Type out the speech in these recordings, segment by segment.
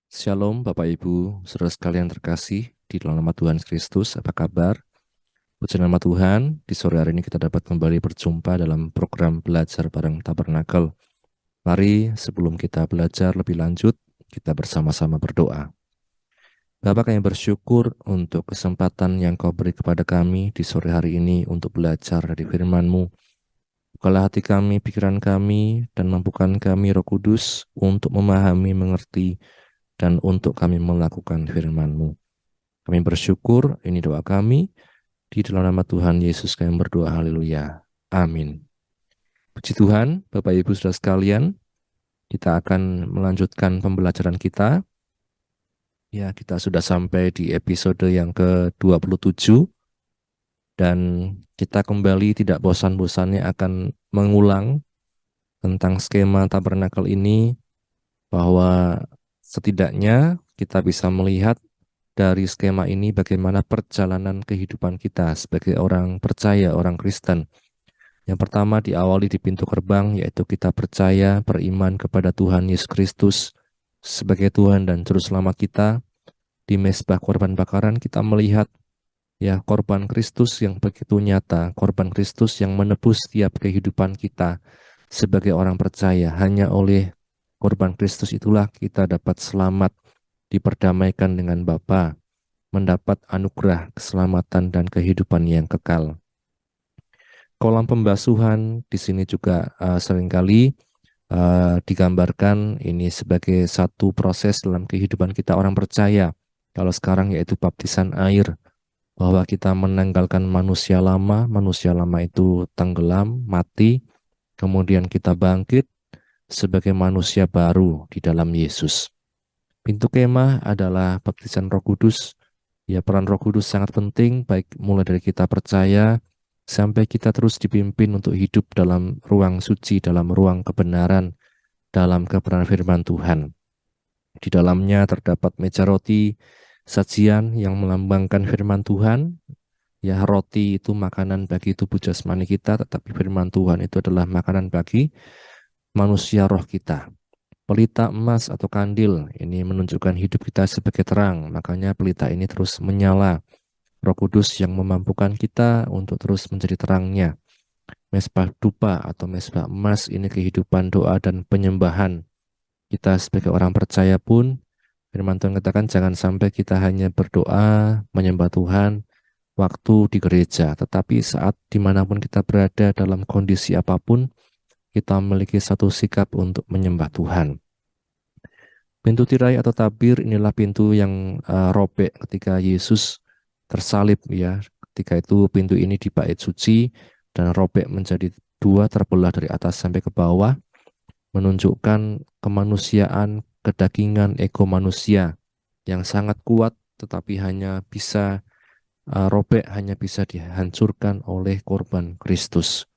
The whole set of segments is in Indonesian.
Shalom Bapak Ibu, saudara sekalian terkasih di dalam nama Tuhan Kristus, apa kabar? Puji nama Tuhan, di sore hari ini kita dapat kembali berjumpa dalam program belajar bareng Tabernakel. Mari sebelum kita belajar lebih lanjut, kita bersama-sama berdoa. Bapa, kami bersyukur untuk kesempatan yang Kau beri kepada kami di sore hari ini untuk belajar dari firman-Mu. Bukalah hati kami, pikiran kami, dan mampukan kami Roh Kudus untuk memahami, mengerti, dan untuk kami melakukan firman-Mu. Kami bersyukur, ini doa kami, di dalam nama Tuhan Yesus kami berdoa, haleluya. Amin. Puji Tuhan, Bapak Ibu Saudara sekalian, kita akan melanjutkan pembelajaran kita. Ya, kita sudah sampai di episode yang ke-27, dan kita kembali tidak bosan-bosannya akan mengulang tentang skema tabernakel ini, bahwa setidaknya kita bisa melihat dari skema ini bagaimana perjalanan kehidupan kita sebagai orang percaya, orang Kristen. Yang pertama diawali di pintu gerbang, yaitu kita percaya, beriman kepada Tuhan Yesus Kristus sebagai Tuhan dan Juru Selamat kita. Di mezbah korban bakaran kita melihat ya korban Kristus yang begitu nyata, korban Kristus yang menebus setiap kehidupan kita sebagai orang percaya. Hanya oleh korban Kristus itulah kita dapat selamat, diperdamaikan dengan Bapa, mendapat anugerah keselamatan dan kehidupan yang kekal. Kolam pembasuhan di sini juga seringkali digambarkan ini sebagai satu proses dalam kehidupan kita orang percaya. Kalau sekarang yaitu baptisan air, bahwa kita menanggalkan manusia lama itu tenggelam, mati, kemudian kita bangkit sebagai manusia baru di dalam Yesus. Pintu kemah adalah baptisan Roh Kudus. Ya, peran Roh Kudus sangat penting, baik mulai dari kita percaya sampai kita terus dipimpin untuk hidup dalam ruang suci, dalam ruang kebenaran, dalam kebenaran firman Tuhan. Di dalamnya terdapat meja roti, sajian yang melambangkan firman Tuhan. Ya, roti itu makanan bagi tubuh jasmani kita, tetapi firman Tuhan itu adalah makanan bagi manusia roh kita. Pelita emas atau kandil ini menunjukkan hidup kita sebagai terang, makanya pelita ini terus menyala. Roh Kudus yang memampukan kita untuk terus menjadi terangnya. Mezbah dupa atau mezbah emas ini kehidupan doa dan penyembahan. Kita sebagai orang percaya pun, firman Tuhan katakan jangan sampai kita hanya berdoa, menyembah Tuhan waktu di gereja, tetapi saat dimanapun kita berada dalam kondisi apapun, kita memiliki satu sikap untuk menyembah Tuhan. Pintu tirai atau tabir inilah pintu yang robek ketika Yesus tersalib ya. Ketika itu pintu ini di bait suci dan robek menjadi dua, terbelah dari atas sampai ke bawah, menunjukkan kemanusiaan, kedagingan, ego manusia yang sangat kuat, tetapi hanya bisa robek, hanya bisa dihancurkan oleh korban Kristus.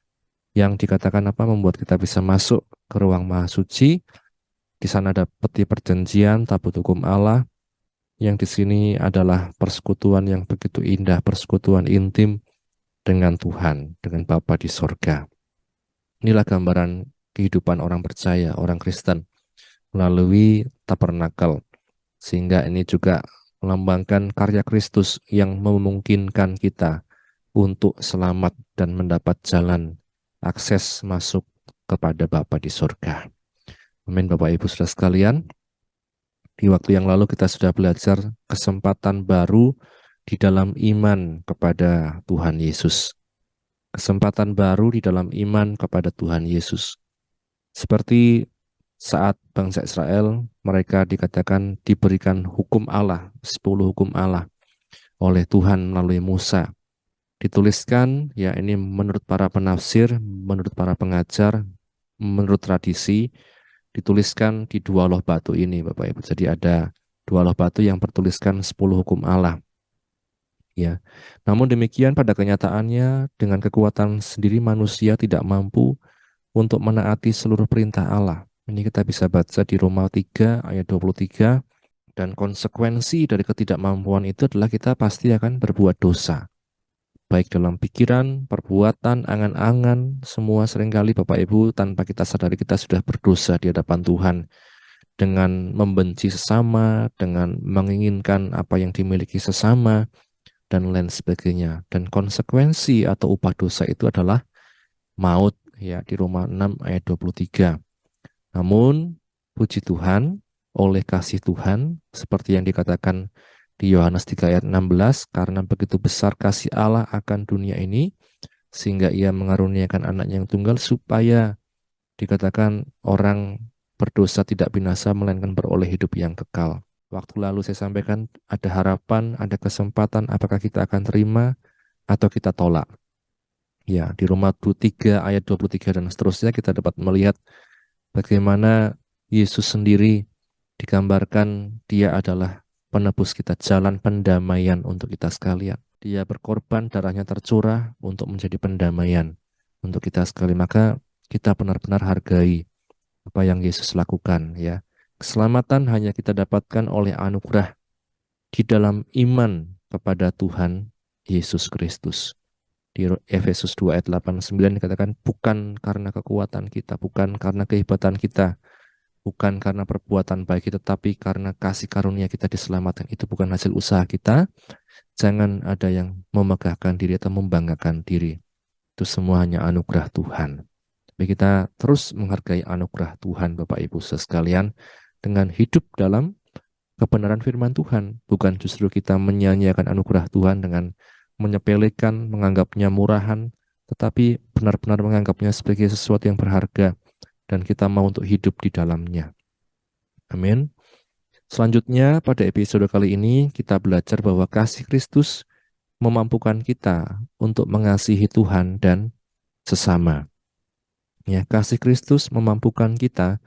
Yang dikatakan apa membuat kita bisa masuk ke ruang maha suci. Di sana ada peti perjanjian, tabut hukum Allah, yang di sini adalah persekutuan yang begitu indah, persekutuan intim dengan Tuhan, dengan Bapa di sorga. Inilah gambaran kehidupan orang percaya, orang Kristen, melalui tabernakel. Sehingga ini juga melambangkan karya Kristus yang memungkinkan kita untuk selamat dan mendapat jalan akses masuk kepada Bapa di sorga. Amin, Bapak Ibu Saudara sekalian. Di waktu yang lalu kita sudah belajar kesempatan baru di dalam iman kepada Tuhan Yesus. Kesempatan baru di dalam iman kepada Tuhan Yesus. Seperti saat bangsa Israel, mereka dikatakan diberikan hukum Allah, 10 hukum Allah oleh Tuhan melalui Musa. Dituliskan, ya ini menurut para penafsir, menurut para pengajar, menurut tradisi, dituliskan di dua loh batu ini, Bapak Ibu. Jadi ada dua loh batu yang bertuliskan 10 hukum Allah. Ya. Namun demikian pada kenyataannya dengan kekuatan sendiri manusia tidak mampu untuk menaati seluruh perintah Allah. Ini kita bisa baca di Roma 3 ayat 23, dan konsekuensi dari ketidakmampuan itu adalah kita pasti akan berbuat dosa. Baik dalam pikiran, perbuatan, angan-angan, semua seringkali Bapak Ibu tanpa kita sadari kita sudah berdosa di hadapan Tuhan. dengan membenci sesama, dengan menginginkan apa yang dimiliki sesama, dan lain sebagainya. Dan konsekuensi atau upah dosa itu adalah maut, ya, di Roma 6 ayat 23. Namun, puji Tuhan, oleh kasih Tuhan, seperti yang dikatakan di Yohanes 3 ayat 16, karena begitu besar kasih Allah akan dunia ini, sehingga ia mengaruniakan anaknya yang tunggal, supaya dikatakan orang berdosa tidak binasa, melainkan beroleh hidup yang kekal. Waktu lalu saya sampaikan ada harapan, ada kesempatan, apakah kita akan terima atau kita tolak. Ya, di Roma 3 ayat 23 dan seterusnya kita dapat melihat bagaimana Yesus sendiri digambarkan dia adalah penebus kita, jalan pendamaian untuk kita sekalian. Dia berkorban, darahnya tercurah untuk menjadi pendamaian untuk kita sekalian. Maka kita benar-benar hargai apa yang Yesus lakukan, ya. Keselamatan hanya kita dapatkan oleh anugerah di dalam iman kepada Tuhan Yesus Kristus. Di Efesus 2 ayat 8-9 dikatakan, bukan karena kekuatan kita, bukan karena kehebatan kita, bukan karena perbuatan baik kita, tapi karena kasih karunia kita diselamatkan. Itu bukan hasil usaha kita. Jangan ada yang memegahkan diri atau membanggakan diri. Itu semua hanya anugerah Tuhan. Tapi kita terus menghargai anugerah Tuhan, Bapak Ibu sekalian, dengan hidup dalam kebenaran firman Tuhan. Bukan justru kita menyanyiakan anugerah Tuhan dengan menyepelekan, menganggapnya murahan, tetapi benar-benar menganggapnya sebagai sesuatu yang berharga dan kita mau untuk hidup di dalamnya. Amin. Selanjutnya pada episode kali ini kita belajar bahwa kasih Kristus memampukan kita untuk mengasihi Tuhan dan sesama. Ya, kasih Kristus memampukan kita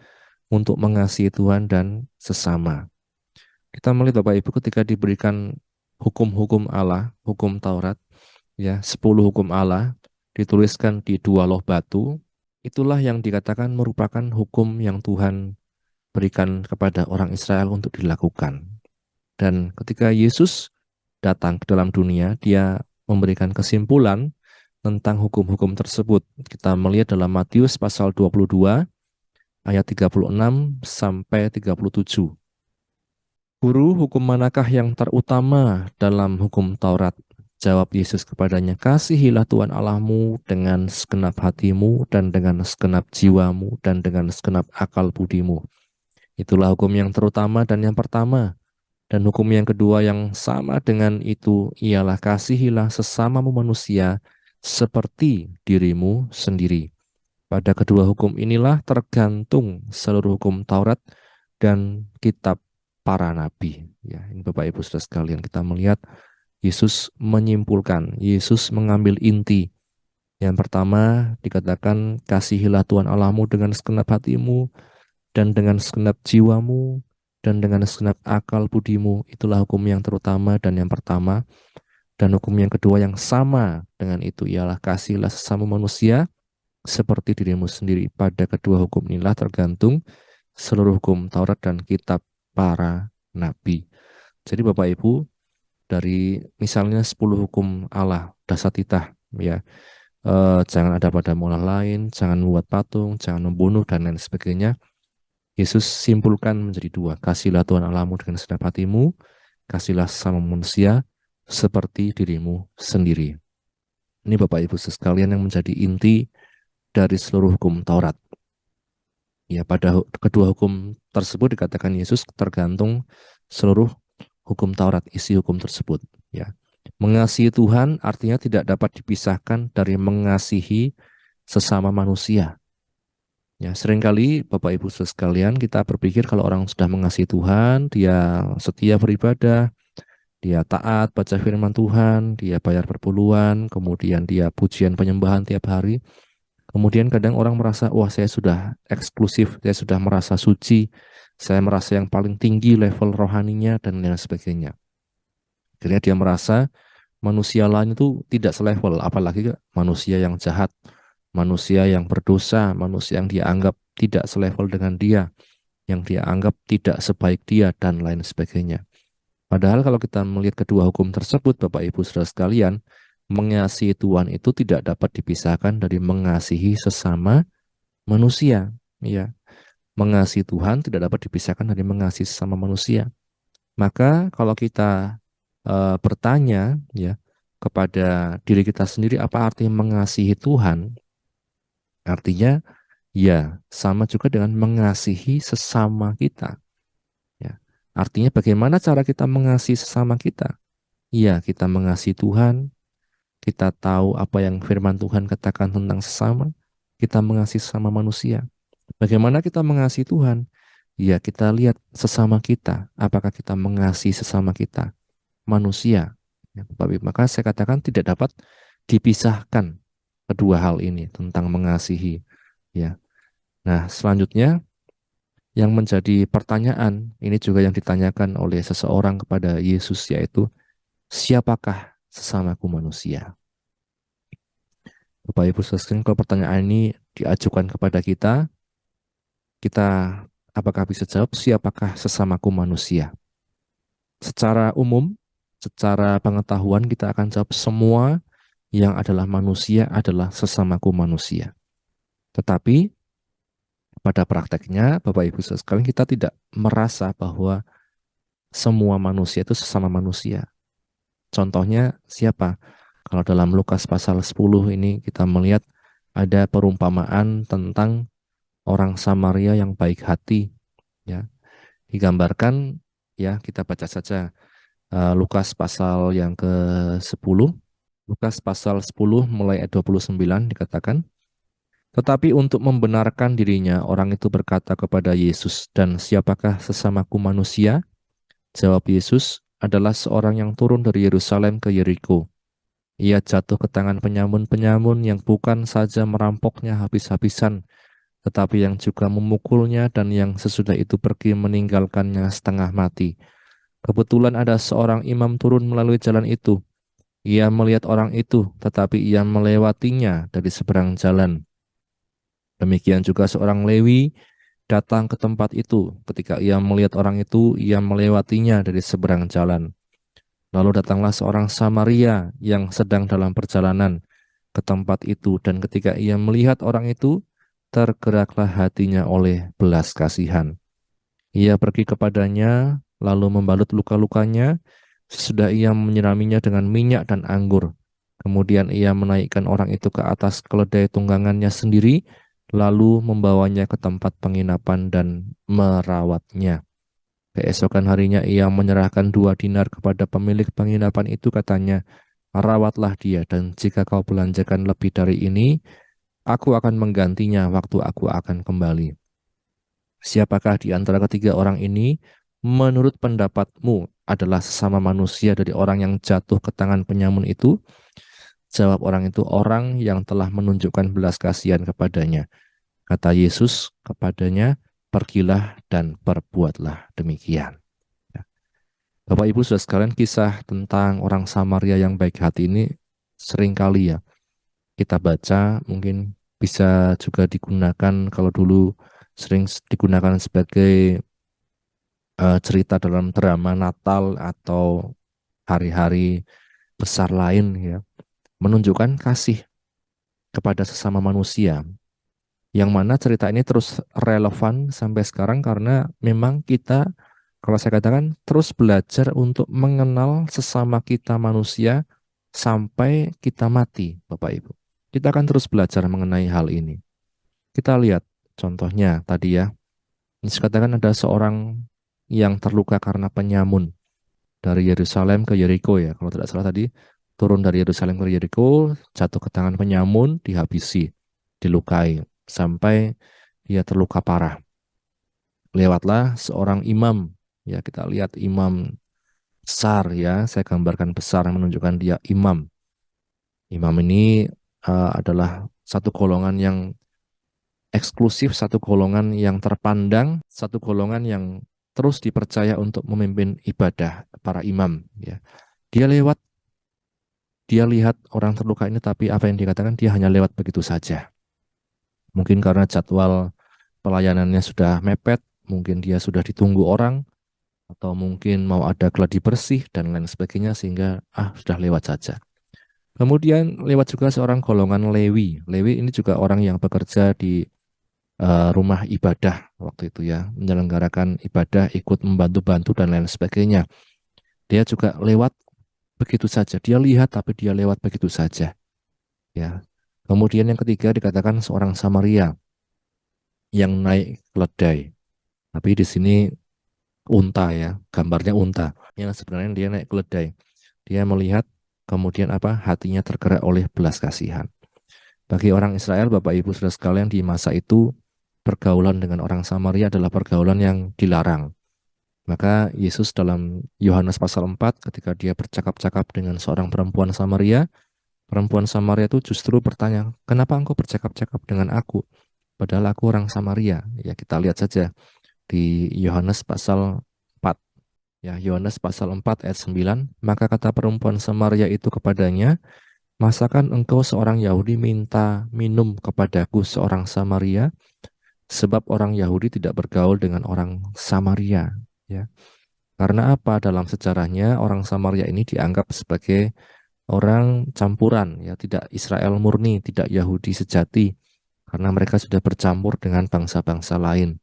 untuk mengasihi Tuhan dan sesama. Kita melihat Bapak Ibu ketika diberikan hukum-hukum Allah, hukum Taurat, ya, 10 hukum Allah dituliskan di 2 loh batu, itulah yang dikatakan merupakan hukum yang Tuhan berikan kepada orang Israel untuk dilakukan. Dan ketika Yesus datang ke dalam dunia, dia memberikan kesimpulan tentang hukum-hukum tersebut. Kita melihat dalam Matius pasal 22 ayat 36 sampai 37. Guru, hukum manakah yang terutama dalam hukum Taurat? Jawab Yesus kepadanya, kasihilah Tuhan Allahmu dengan segenap hatimu dan dengan segenap jiwamu dan dengan segenap akal budimu. Itulah hukum yang terutama dan yang pertama. Dan hukum yang kedua yang sama dengan itu ialah kasihilah sesamamu manusia seperti dirimu sendiri. Pada kedua hukum inilah tergantung seluruh hukum Taurat dan kitab para nabi. Ya, ini Bapak Ibu Saudara sekalian, kita melihat Yesus menyimpulkan, Yesus mengambil inti. Yang pertama dikatakan kasihilah Tuhan Allahmu dengan segenap hatimu dan dengan segenap jiwamu dan dengan segenap akal budimu. Itulah hukum yang terutama dan yang pertama. Dan hukum yang kedua yang sama dengan itu ialah kasihilah sesama manusia seperti dirimu sendiri. Pada kedua hukum inilah tergantung seluruh hukum Taurat dan kitab para nabi. Jadi Bapak Ibu, dari misalnya 10 hukum Allah, dasar titah, ya, jangan ada padamu Allah lain, jangan membuat patung, jangan membunuh, dan lain sebagainya. Yesus simpulkan menjadi 2. Kasihlah Tuhan Allahmu dengan segenap hatimu, kasihlah sesama manusia seperti dirimu sendiri. Ini Bapak Ibu sekalian yang menjadi inti dari seluruh hukum Taurat. Ya, pada kedua hukum tersebut dikatakan Yesus tergantung seluruh hukum Taurat, isi hukum tersebut. Ya, mengasihi Tuhan artinya tidak dapat dipisahkan dari mengasihi sesama manusia. Ya, seringkali Bapak Ibu sekalian kita berpikir kalau orang sudah mengasihi Tuhan, dia setia beribadah, dia taat baca firman Tuhan, dia bayar perpuluhan, kemudian dia pujian penyembahan tiap hari. Kemudian kadang orang merasa, wah saya sudah eksklusif, saya sudah merasa suci, saya merasa yang paling tinggi level rohaninya dan lain sebagainya. Akhirnya dia merasa manusia lain itu tidak selevel, apalagi manusia yang jahat, manusia yang berdosa, manusia yang dia anggap tidak selevel dengan dia, yang dia anggap tidak sebaik dia, dan lain sebagainya. Padahal kalau kita melihat kedua hukum tersebut, Bapak Ibu Saudara sekalian, mengasihi Tuhan itu tidak dapat dipisahkan dari mengasihi sesama manusia. Ya, Mengasihi Tuhan tidak dapat dipisahkan dari mengasihi sesama manusia. Maka kalau kita bertanya ya kepada diri kita sendiri apa arti mengasihi Tuhan? Artinya ya sama juga dengan mengasihi sesama kita. Ya. Artinya bagaimana cara kita mengasihi sesama kita? Ya, kita mengasihi Tuhan, kita tahu apa yang firman Tuhan katakan tentang sesama, kita mengasihi sesama manusia. Bagaimana kita mengasihi Tuhan? Ya, kita lihat sesama kita, apakah kita mengasihi sesama kita, manusia. Ya, Bapak Ibu, maka saya katakan tidak dapat dipisahkan kedua hal ini tentang mengasihi. Ya. Nah, selanjutnya yang menjadi pertanyaan, ini juga yang ditanyakan oleh seseorang kepada Yesus, yaitu siapakah sesamaku manusia? Bapak Ibu sekalian, kalau pertanyaan ini diajukan kepada kita, kita apakah bisa jawab siapakah sesamaku manusia? Secara umum, secara pengetahuan kita akan jawab semua yang adalah manusia adalah sesamaku manusia. Tetapi pada prakteknya, Bapak Ibu sekalian, kita tidak merasa bahwa semua manusia itu sesama manusia. Contohnya siapa? Kalau dalam Lukas pasal 10 ini kita melihat ada perumpamaan tentang orang Samaria yang baik hati, ya. Digambarkan, ya, kita baca saja Lukas pasal yang ke-10. Lukas pasal 10 mulai ayat 29 dikatakan, tetapi untuk membenarkan dirinya orang itu berkata kepada Yesus, dan siapakah sesamaku manusia? Jawab Yesus, adalah seorang yang turun dari Yerusalem ke Yeriko. Ia jatuh ke tangan penyamun-penyamun yang bukan saja merampoknya habis-habisan, tetapi yang juga memukulnya dan yang sesudah itu pergi meninggalkannya setengah mati. Kebetulan ada seorang imam turun melalui jalan itu. Ia melihat orang itu, tetapi ia melewatinya dari seberang jalan. Demikian juga seorang Lewi datang ke tempat itu. Ketika ia melihat orang itu, ia melewatinya dari seberang jalan. Lalu datanglah seorang Samaria yang sedang dalam perjalanan ke tempat itu, dan ketika ia melihat orang itu, tergeraklah hatinya oleh belas kasihan. Ia pergi kepadanya, lalu membalut luka-lukanya, sesudah ia menyiraminya dengan minyak dan anggur. Kemudian ia menaikkan orang itu ke atas keledai tunggangannya sendiri, lalu membawanya ke tempat penginapan dan merawatnya. Keesokan harinya ia menyerahkan 2 dinar kepada pemilik penginapan itu, katanya, rawatlah dia, dan jika kau belanjakan lebih dari ini, aku akan menggantinya waktu aku akan kembali. Siapakah di antara ketiga orang ini menurut pendapatmu adalah sesama manusia dari orang yang jatuh ke tangan penyamun itu? Jawab orang itu, orang yang telah menunjukkan belas kasihan kepadanya. Kata Yesus kepadanya, pergilah dan perbuatlah demikian. Ya. Bapak Ibu sudah sekalian, kisah tentang orang Samaria yang baik hati ini seringkali ya kita baca, mungkin bisa juga digunakan kalau dulu sering digunakan sebagai cerita dalam drama Natal atau hari-hari besar lain ya, menunjukkan kasih kepada sesama manusia. Yang mana cerita ini terus relevan sampai sekarang karena memang kita, kalau saya katakan, terus belajar untuk mengenal sesama kita manusia sampai kita mati, Bapak Ibu. Kita akan terus belajar mengenai hal ini. Kita lihat contohnya tadi ya. Ini katakan ada seorang yang terluka karena penyamun dari Yerusalem ke Yeriko ya. Kalau tidak salah tadi, turun dari Yerusalem ke Yeriko, jatuh ke tangan penyamun, dihabisi, dilukai, sampai dia terluka parah. Lewatlah seorang imam, ya kita lihat imam besar ya, saya gambarkan besar menunjukkan dia imam. Imam ini adalah satu golongan yang eksklusif, satu golongan yang terpandang, satu golongan yang terus dipercaya untuk memimpin ibadah para imam. Ya. Dia lewat, dia lihat orang terluka ini, tapi apa yang dikatakan dia hanya lewat begitu saja. Mungkin karena jadwal pelayanannya sudah mepet, mungkin dia sudah ditunggu orang, atau mungkin mau ada gladi bersih dan lain sebagainya, sehingga sudah lewat saja. Kemudian lewat juga seorang golongan Lewi. Lewi ini juga orang yang bekerja di rumah ibadah waktu itu ya, menyelenggarakan ibadah, ikut membantu-bantu dan lain sebagainya. Dia juga lewat begitu saja. Dia lihat tapi dia lewat begitu saja, ya. Kemudian yang ketiga dikatakan seorang Samaria yang naik keledai. Tapi di sini unta ya, gambarnya unta. Yang sebenarnya dia naik keledai. Dia melihat kemudian apa? Hatinya tergerak oleh belas kasihan. Bagi orang Israel, Bapak Ibu Saudara sekalian, di masa itu pergaulan dengan orang Samaria adalah pergaulan yang dilarang. Maka Yesus dalam Yohanes pasal 4 ketika dia bercakap-cakap dengan seorang perempuan Samaria itu justru bertanya, "Kenapa engkau bercakap-cakap dengan aku? Padahal aku orang Samaria." Ya, kita lihat saja di Yohanes pasal 4. Ya, Yohanes pasal 4 ayat 9, maka kata perempuan Samaria itu kepadanya, "Masakan engkau seorang Yahudi minta minum kepadaku seorang Samaria? Sebab orang Yahudi tidak bergaul dengan orang Samaria." Ya. Karena apa? Dalam sejarahnya orang Samaria ini dianggap sebagai orang campuran, ya, tidak Israel murni, tidak Yahudi sejati, karena mereka sudah bercampur dengan bangsa-bangsa lain.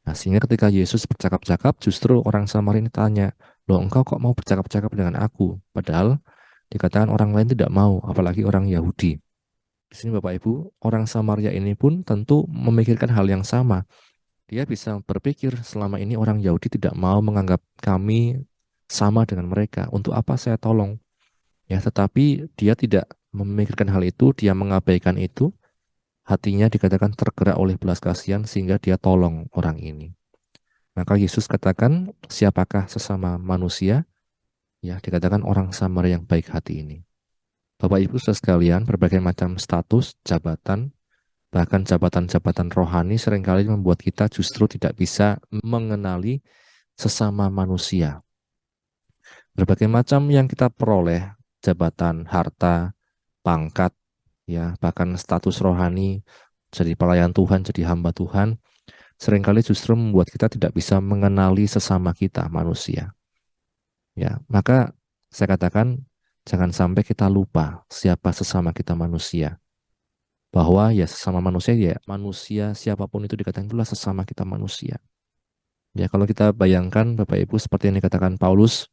Nah, sehingga ketika Yesus bercakap-cakap, justru orang Samaria ini tanya, "Loh, engkau kok mau bercakap-cakap dengan aku?" Padahal dikatakan orang lain tidak mau, apalagi orang Yahudi. Di sini Bapak Ibu, orang Samaria ini pun tentu memikirkan hal yang sama. Dia bisa berpikir selama ini orang Yahudi tidak mau menganggap kami sama dengan mereka. Untuk apa saya tolong? Ya, tetapi dia tidak memikirkan hal itu, dia mengabaikan itu. Hatinya dikatakan tergerak oleh belas kasihan sehingga dia tolong orang ini. Maka Yesus katakan, siapakah sesama manusia? Ya, dikatakan orang Samaria yang baik hati ini. Bapak Ibu saudara sekalian, berbagai macam status, jabatan, bahkan jabatan-jabatan rohani seringkali membuat kita justru tidak bisa mengenali sesama manusia. Berbagai macam yang kita peroleh, jabatan, harta, pangkat, ya, bahkan status rohani, jadi pelayan Tuhan, jadi hamba Tuhan, seringkali justru membuat kita tidak bisa mengenali sesama kita manusia. Ya, maka saya katakan jangan sampai kita lupa siapa sesama kita manusia. Bahwa ya sesama manusia siapapun itu dikatakan itulah sesama kita manusia. Ya, kalau kita bayangkan Bapak Ibu seperti yang dikatakan Paulus,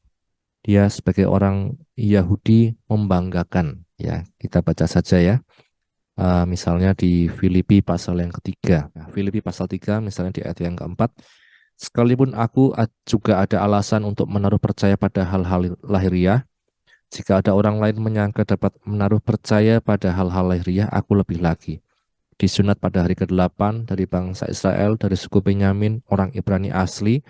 dia sebagai orang Yahudi membanggakan. Ya, kita baca saja ya. Misalnya di Filipi pasal yang ketiga. Nah, Filipi pasal 3 misalnya di ayat yang keempat. Sekalipun aku juga ada alasan untuk menaruh percaya pada hal-hal lahiriah, jika ada orang lain menyangka dapat menaruh percaya pada hal-hal lahiriah, aku lebih lagi. Disunat pada hari ke-8 dari bangsa Israel, dari suku Benyamin, orang Ibrani asli,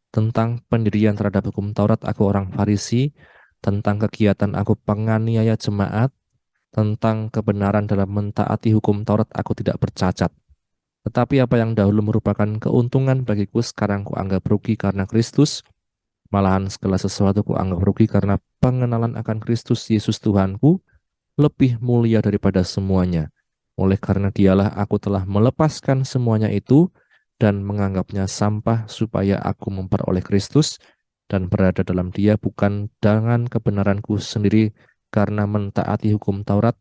tentang pendirian terhadap hukum Taurat, aku orang Farisi, tentang kegiatan aku penganiaya jemaat, tentang kebenaran dalam mentaati hukum Taurat, aku tidak bercacat. Tetapi apa yang dahulu merupakan keuntungan bagiku, sekarang kuanggap rugi karena Kristus. Malahan segala sesuatu kuanggap rugi karena pengenalan akan Kristus Yesus Tuhanku lebih mulia daripada semuanya. Oleh karena dialah aku telah melepaskan semuanya itu dan menganggapnya sampah supaya aku memperoleh Kristus dan berada dalam dia bukan dengan kebenaranku sendiri karena mentaati hukum Taurat,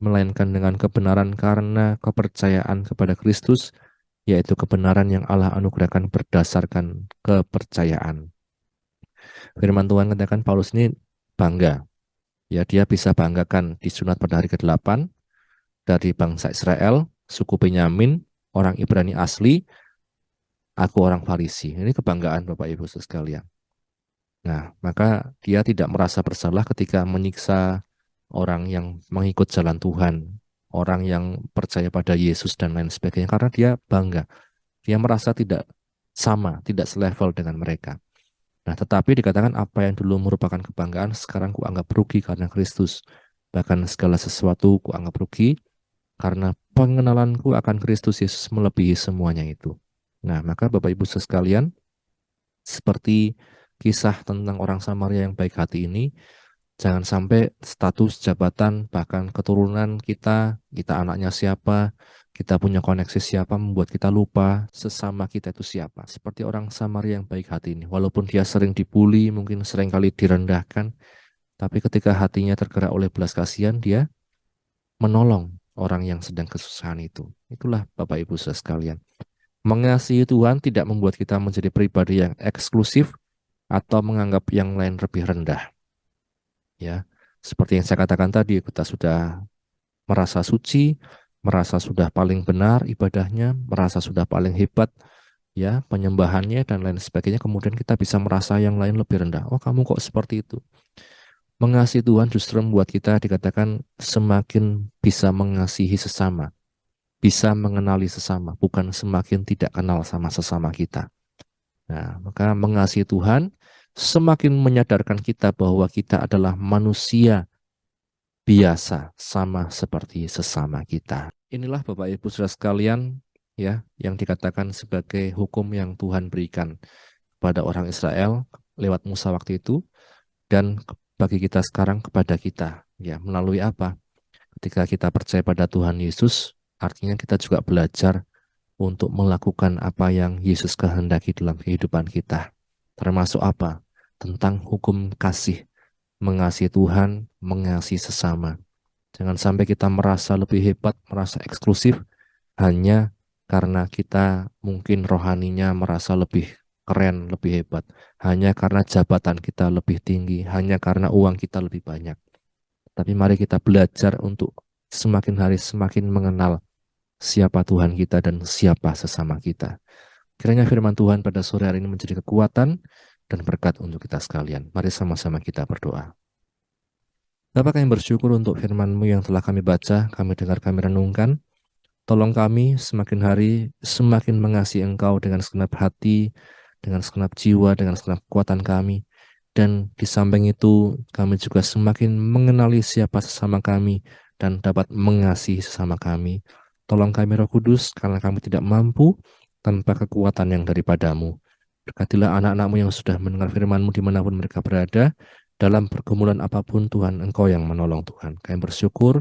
melainkan dengan kebenaran karena kepercayaan kepada Kristus, yaitu kebenaran yang Allah anugerahkan berdasarkan kepercayaan. Firman Tuhan katakan Paulus ini bangga. Ya, dia bisa banggakan disunat pada hari ke-8 dari bangsa Israel, suku Benyamin, orang Ibrani asli, aku orang Farisi. Ini kebanggaan Bapak Ibu sekalian. Nah, maka dia tidak merasa bersalah ketika menyiksa orang yang mengikut jalan Tuhan, orang yang percaya pada Yesus dan lain sebagainya, karena dia bangga. Dia merasa tidak sama, tidak selevel dengan mereka. Nah, tetapi dikatakan apa yang dulu merupakan kebanggaan, sekarang kuanggap rugi karena Kristus. Bahkan segala sesuatu kuanggap rugi karena pengenalanku akan Kristus Yesus melebihi semuanya itu. Nah, maka Bapak Ibu sekalian, seperti kisah tentang orang Samaria yang baik hati ini, jangan sampai status jabatan, bahkan keturunan kita anaknya siapa, kita punya koneksi siapa, membuat kita lupa sesama kita itu siapa. Seperti orang Samaria yang baik hati ini, walaupun dia sering dibully, mungkin sering kali direndahkan, tapi ketika hatinya tergerak oleh belas kasihan, dia menolong orang yang sedang kesusahan itu. Itulah Bapak Ibu saudara sekalian. Mengasihi Tuhan tidak membuat kita menjadi pribadi yang eksklusif atau menganggap yang lain lebih rendah. Ya, seperti yang saya katakan tadi, kita sudah merasa suci, merasa sudah paling benar ibadahnya, merasa sudah paling hebat ya penyembahannya dan lain sebagainya. Kemudian kita bisa merasa yang lain lebih rendah. Oh, kamu kok seperti itu? Mengasihi Tuhan justru membuat kita dikatakan semakin bisa mengasihi sesama, bisa mengenali sesama, bukan semakin tidak kenal sama sesama kita. Nah, maka mengasihi Tuhan semakin menyadarkan kita bahwa kita adalah manusia biasa sama seperti sesama kita. Inilah Bapak Ibu Saudara sekalian ya yang dikatakan sebagai hukum yang Tuhan berikan kepada orang Israel lewat Musa waktu itu dan bagi kita sekarang kepada kita ya melalui apa? Ketika kita percaya pada Tuhan Yesus, artinya kita juga belajar untuk melakukan apa yang Yesus kehendaki dalam kehidupan kita. Termasuk apa? Tentang hukum kasih, mengasihi Tuhan, mengasihi sesama. Jangan sampai kita merasa lebih hebat, merasa eksklusif hanya karena kita mungkin rohaninya merasa lebih keren, lebih hebat. Hanya karena jabatan kita lebih tinggi, hanya karena uang kita lebih banyak. Tapi mari kita belajar untuk semakin hari semakin mengenal siapa Tuhan kita dan siapa sesama kita. Kiranya firman Tuhan pada sore hari ini menjadi kekuatan dan berkat untuk kita sekalian. Mari sama-sama kita berdoa. Bapa, kami bersyukur untuk firman-Mu yang telah kami baca, kami dengar, kami renungkan. Tolong kami semakin hari semakin mengasihi Engkau dengan segenap hati, dengan segenap jiwa, dengan segenap kekuatan kami. Dan di samping itu kami juga semakin mengenali siapa sesama kami dan dapat mengasihi sesama kami. Tolong kami Roh Kudus karena kami tidak mampu tanpa kekuatan yang daripadamu. Berkatilah anak-anak-Mu yang sudah mendengar firman-Mu dimanapun mereka berada. Dalam pergumulan apapun Tuhan, Engkau yang menolong Tuhan. Kami bersyukur,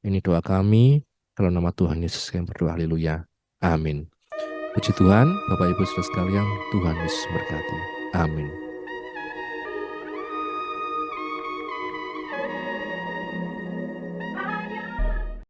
ini doa kami, kalau nama Tuhan Yesus kami berdoa, haleluya. Amin. Puji Tuhan, Bapak Ibu Saudara sekalian, Tuhan Yesus berkati. Amin.